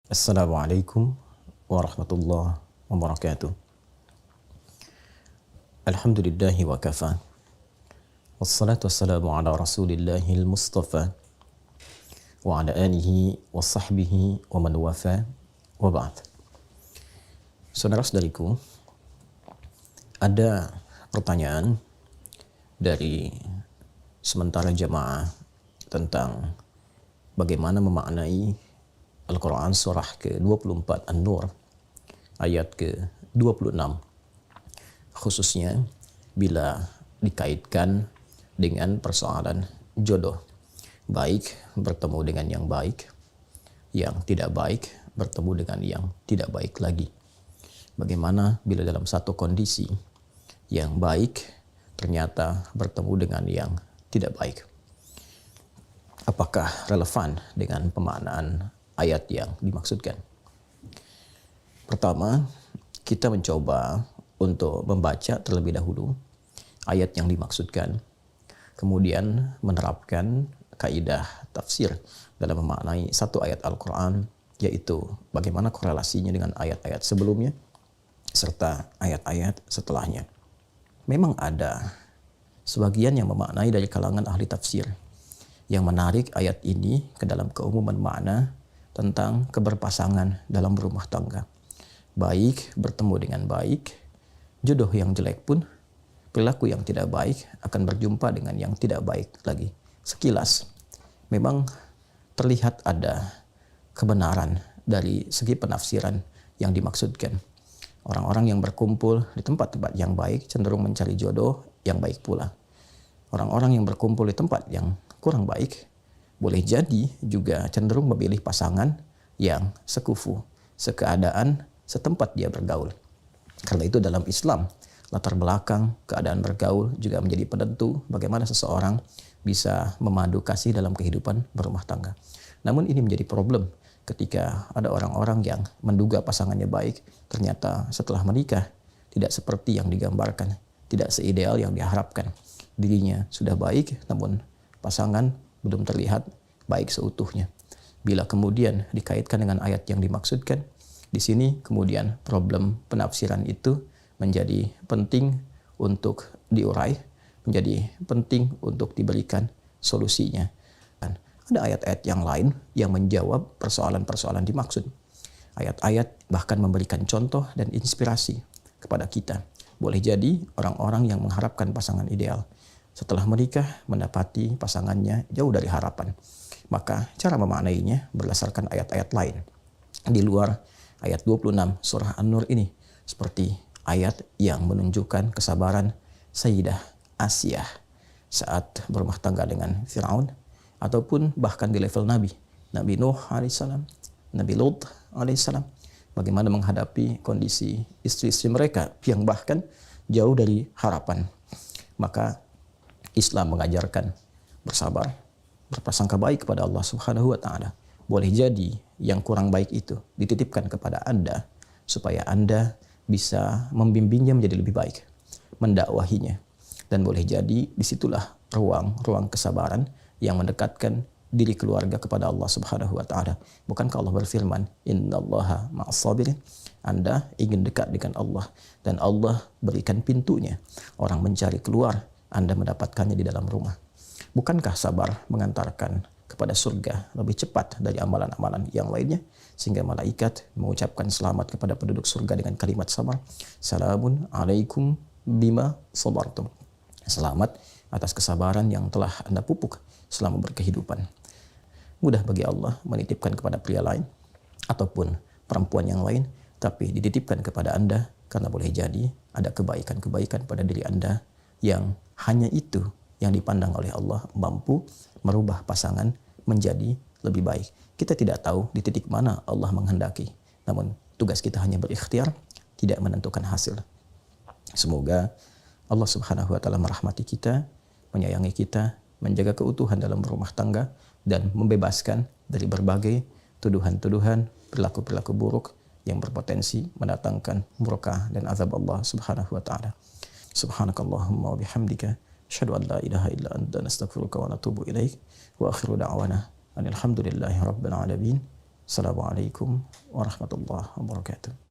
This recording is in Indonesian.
Assalamualaikum warahmatullahi wabarakatuh. Alhamdulillahi wa kafa. Wassalatu wassalamu ala rasulillahil mustafa wa ala alihi wa sahbihi wa man wafa wa ba'd. Saudara-saudariku, ada pertanyaan dari sementara jamaah tentang bagaimana memaknai Al-Quran surah ke-24 An-Nur ayat ke-26, khususnya bila dikaitkan dengan persoalan jodoh. Baik bertemu dengan yang baik, yang tidak baik bertemu dengan yang tidak baik lagi. Bagaimana bila dalam satu kondisi yang baik ternyata bertemu dengan yang tidak baik? Apakah relevan dengan pemaknaan ayat yang dimaksudkan? Pertama, kita mencoba untuk membaca terlebih dahulu ayat yang dimaksudkan, kemudian menerapkan kaidah tafsir dalam memaknai satu ayat Al-Quran, yaitu bagaimana korelasinya dengan ayat-ayat sebelumnya serta ayat-ayat setelahnya. Memang ada sebagian yang memaknai dari kalangan ahli tafsir yang menarik ayat ini ke dalam keumuman makna tentang keberpasangan dalam rumah tangga. Baik bertemu dengan baik, jodoh yang jelek pun, perilaku yang tidak baik akan berjumpa dengan yang tidak baik lagi. Sekilas, memang terlihat ada kebenaran dari segi penafsiran yang dimaksudkan. Orang-orang yang berkumpul di tempat-tempat yang baik cenderung mencari jodoh yang baik pula. Orang-orang yang berkumpul di tempat yang kurang baik boleh jadi juga cenderung memilih pasangan yang sekufu, sekeadaan, setempat dia bergaul. Karena itu dalam Islam, latar belakang keadaan bergaul juga menjadi penentu bagaimana seseorang bisa memadu kasih dalam kehidupan berumah tangga. Namun ini menjadi problem ketika ada orang-orang yang menduga pasangannya baik, ternyata setelah menikah tidak seperti yang digambarkan, tidak seideal yang diharapkan. Dirinya sudah baik, namun pasangan belum terlihat baik seutuhnya. Bila kemudian dikaitkan dengan ayat yang dimaksudkan, di sini kemudian problem penafsiran itu menjadi penting untuk diurai, menjadi penting untuk diberikan solusinya. Dan ada ayat-ayat yang lain yang menjawab persoalan-persoalan dimaksud. Ayat-ayat bahkan memberikan contoh dan inspirasi kepada kita. Boleh jadi orang-orang yang mengharapkan pasangan ideal setelah menikah mendapati pasangannya jauh dari harapan. Maka cara memaknainya berdasarkan ayat-ayat lain di luar ayat 26 surah An-Nur ini, seperti ayat yang menunjukkan kesabaran Sayyidah Asiyah saat berumah tangga dengan Fir'aun, ataupun bahkan di level Nabi Nuh alaihissalam, Nabi Lut alaihissalam, bagaimana menghadapi kondisi istri-istri mereka yang bahkan jauh dari harapan. Maka Islam mengajarkan bersabar, berprasangka baik kepada Allah Subhanahu wa taala. Boleh jadi yang kurang baik itu dititipkan kepada Anda supaya Anda bisa membimbingnya menjadi lebih baik, mendakwahinya. Dan boleh jadi disitulah ruang kesabaran yang mendekatkan diri keluarga kepada Allah Subhanahu wa taala. Bukankah Allah berfirman, "Innallaha ma'as sabirin"? Anda ingin dekat dengan Allah dan Allah berikan pintunya. Orang mencari keluar, Anda mendapatkannya di dalam rumah. Bukankah sabar mengantarkan kepada surga lebih cepat dari amalan-amalan yang lainnya? Sehingga malaikat mengucapkan selamat kepada penduduk surga dengan kalimat sabar. Salamun alaikum bima sabartum. Selamat atas kesabaran yang telah Anda pupuk selama berkehidupan. Mudah bagi Allah menitipkan kepada pria lain ataupun perempuan yang lain, tapi dititipkan kepada Anda karena boleh jadi ada kebaikan-kebaikan pada diri Anda yang hanya itu yang dipandang oleh Allah mampu merubah pasangan menjadi lebih baik. Kita tidak tahu di titik mana Allah menghendaki, namun tugas kita hanya berikhtiar, tidak menentukan hasil. Semoga Allah Subhanahu wa taala merahmati kita, menyayangi kita, menjaga keutuhan dalam rumah tangga, dan membebaskan dari berbagai tuduhan-tuduhan, perilaku-perilaku buruk yang berpotensi mendatangkan murka dan azab Allah Subhanahu wa taala. Subhanakallahumma wa bihamdika asyhadu an la ilaha illa anta nastaghfiruka wa natubu ilaik wa akhiru da'wana alhamdulillahi rabbil alamin Assalamualaikum warahmatullahi wabarakatuh.